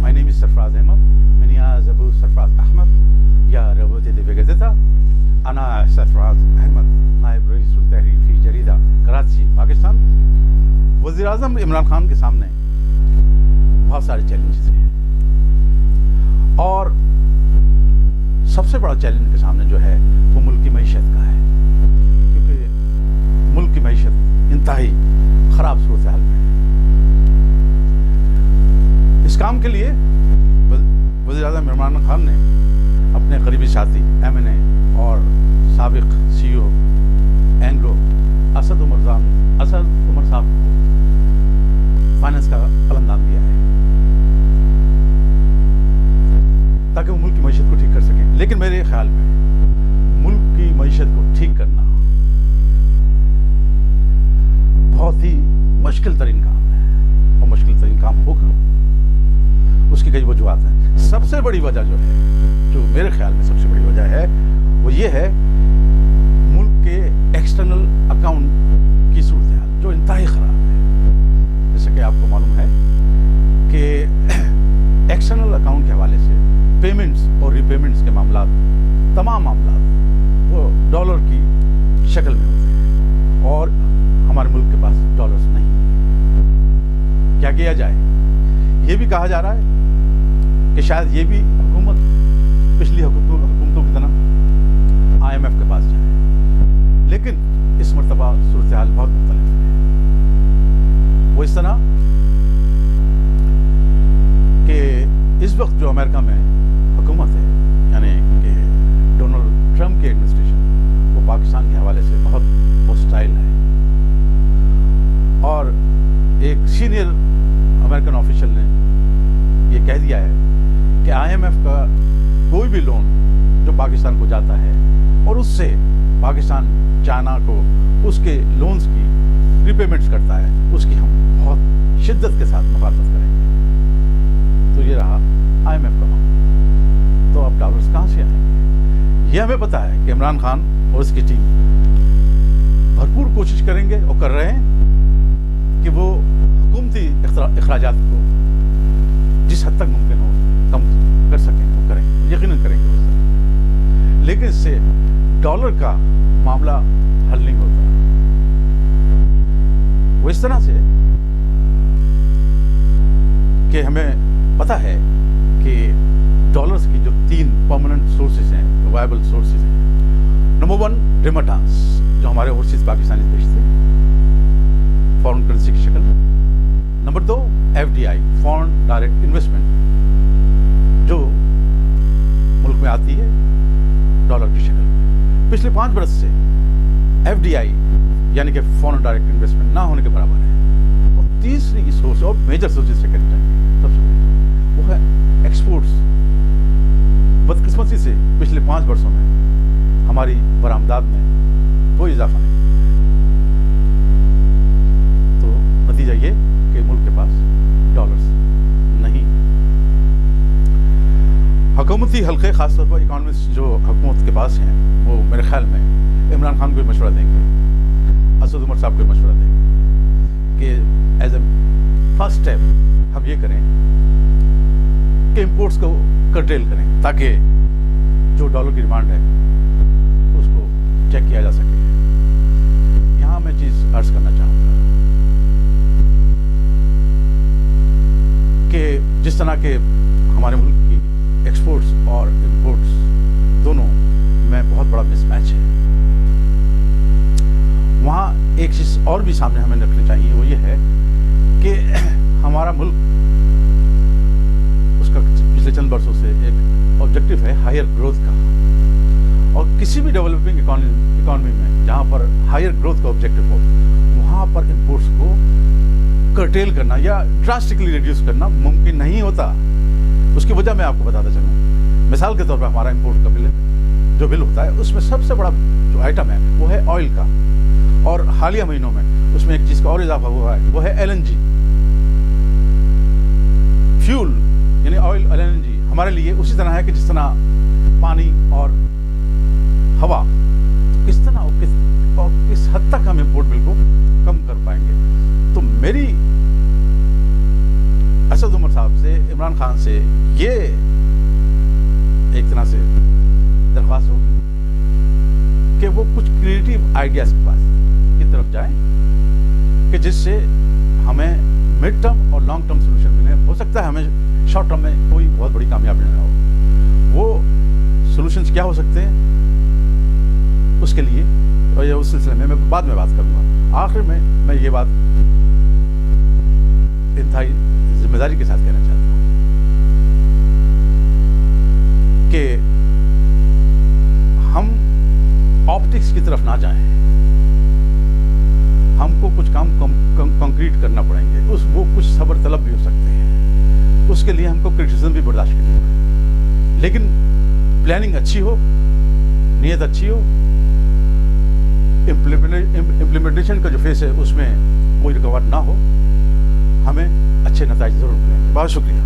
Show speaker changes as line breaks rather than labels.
My name is Sarfraz Ahmad. من ياز أبو سرفراز أحمد يا روتي دي بجدتها. أنا سرفراز أحمد نائب رئیس التحریر فی جریدہ کراچی پاکستان. وزیر اعظم عمران خان کے سامنے بہت سارے چیلنجز ہیں اور سب سے بڑا چیلنج کے سامنے جو ہے وہ ملک کی معیشت کا ہے، کیونکہ ملک کی معیشت انتہائی خراب صورتحال میں ہے. اس کام کے لیے وزیر اعظم عمران خان نے اپنے قریبی ساتھی M&A اور سابق CEO اینگلو اسد عمر صاحب کو فائنانس کا قلمدان دیا ہے تاکہ وہ ملک کی معیشت کو ٹھیک کر سکیں. لیکن میرے خیال میں ملک کی معیشت کو ٹھیک کرنا بہت ہی مشکل ترین کام ہے اور مشکل ترین کام ہوگا. اس کی کئی وجوہات ہیں. سب سے بڑی وجہ جو میرے خیال میں سب سے بڑی وجہ ہے وہ یہ ہے ملک کے ایکسٹرنل اکاؤنٹ کی صورتحال جو انتہائی خراب ہے. جیسا کہ آپ کو معلوم ہے کہ ایکسٹرنل اکاؤنٹ کے حوالے سے پیمنٹس اور ری پیمنٹس کے معاملات، تمام معاملات وہ ڈالر کی شکل میں ہوتے ہیں اور ہمارے ملک کے پاس ڈالرز نہیں. کیا کیا جائے؟ یہ بھی کہا جا رہا ہے کہ شاید یہ بھی حکومت پچھلی حکومتوں کی طرح IMF کے پاس جائے، لیکن اس مرتبہ صورتحال بہت مختلف ہے. وہ اس طرح کہ اس وقت جو امریکہ میں حکومت ہے، یعنی کہ ڈونلڈ ٹرمپ کی ایڈمنسٹریشن، وہ پاکستان کے حوالے سے بہت ہوسٹائل ہے. اور ایک سینئر امریکن آفیشل نے یہ کہہ دیا ہے کہ IMF کا کوئی بھی لون جو پاکستان کو جاتا ہے اور اس سے پاکستان چائنا کو اس کے لونز کی ری پیمنٹس کرتا ہے، اس کی ہم بہت شدت کے ساتھ مخالفت کریں گے. تو یہ رہا IMF کا معاملہ. تو اب ڈالرز کہاں سے آئیں گے؟ یہ ہمیں پتہ ہے کہ عمران خان اور اس کی ٹیم بھرپور کوشش کریں گے اور کر رہے ہیں کہ وہ حکومتی اخراجات کو جس حد تک ممکن ہو کم کر سکیں، وہ کریں، یقیناً کریں گے. لیکن اس سے ڈالر کا معاملہ حل نہیں ہوتا. وہ اس طرح سے کہ ہمیں پتہ ہے کہ ڈالرز کی جو 3 پرماننٹ سورسز ہیں، وائبل سورسز ہیں. نمبر 1 ریمیٹانس، جو ہمارے اوورسیز پاکستانی بھیجتے ہیں فارن کرنسی کی شکل میں. Number 2 FDI، foreign direct investment, جو ملک میں آتی ہے ڈالر کی شکل میں. پچھلے 5 برس سے FDI یعنی کہ فارن ڈائریکٹ انویسٹمنٹ نہ ہونے کے برابر ہے. اور تیسری سورس اور میجر سورسز سے کہنا چاہیے سب سے بڑی وہ ہے ایکسپورٹس. بدقسمتی سے پچھلے 5 برسوں میں ہماری برآمدات میں کوئی اضافہ نہیں. تو نتیجہ یہ کہ ملک کے پاس ڈالرز نہیں. حکومتی حلقے خاص طور پر اکانومسٹ جو حکومت کے پاس ہیں وہ میرے خیال میں عمران خان کو مشورہ دیں گے، اسد عمر صاحب کو مشورہ دیں گے کہ ایز اے فرسٹ اسٹیپ ہم یہ کریں کہ امپورٹس کو کرٹیل کریں تاکہ جو ڈالر کی ڈیمانڈ ہے اس کو چیک کیا جا سکے. یہاں میں چیز عرض کرنا چاہوں گا کہ جس طرح کے ہمارے ملک کی ایکسپورٹس اور امپورٹس دونوں میں بہت بڑا مس میچ ہے، وہاں ایک چیز اور بھی سامنے ہمیں رکھنی چاہیے. وہ یہ ہے کہ ہمارا ملک، اس کا پچھلے چند برسوں سے ایک آبجیکٹو ہے ہائر گروتھ کا. اور کسی بھی ڈیولپنگ اکانومی میں جہاں پر ہائر گروتھ کا آبجیکٹو ہو، وہاں پر امپورٹس کو کرٹیل کرنا یا ڈراسٹکلی ریڈیوس کرنا ممکن نہیں ہوتا. اس کی وجہ میں آپ کو بتاتا چلوں. مثال کے طور پر ہمارا امپورٹ کا بل ہوتا ہے، اس میں سب سے بڑا جو آئٹم ہے وہ ہے آئل کا. اور حالیہ مہینوں میں اس میں ایک چیز کا اور اضافہ ہوا ہے، وہ ہے LNG فیول، یعنی آئل LNG ہمارے لیے اسی طرح ہے کہ جس طرح پانی اور ہوا. کس طرح اور کس حد تک ہم امپورٹ بل کو کم کر پائیں گے. تو میری عمران خان سے یہ ایک طرح سے درخواست ہوگی کہ وہ کچھ کریٹیو آئیڈیاز کے پاس کی طرف جائیں کہ جس سے ہمیں مڈ ٹرم اور لانگ ٹرم سولوشن ملے. ہو سکتا ہے ہمیں شارٹ ٹرم میں کوئی بہت بڑی کامیابی نہ ہو. وہ سولوشنز کیا ہو سکتے ہیں اس کے لیے اور اس سلسلے میں بعد میں بات کروں گا. آخر میں یہ بات انتہائی ذمہ داری کے ساتھ کہنا چاہتا ہوں کہ ہم آپٹکس کی طرف نہ جائیں. ہم کو کچھ کام کنکریٹ کرنا پڑیں گے. وہ کچھ صبر طلب بھی ہو سکتے ہیں. اس کے لیے ہم کو کرٹیسزم بھی برداشت کرنی پڑے گی. لیکن پلاننگ اچھی ہو, نیت اچھی ہو, امپلیمنٹیشن کا جو فیس ہے اس میں کوئی رکاوٹ نہ ہو, ہمیں اچھے نتائج ضرور ملیں گے. بہت شکریہ.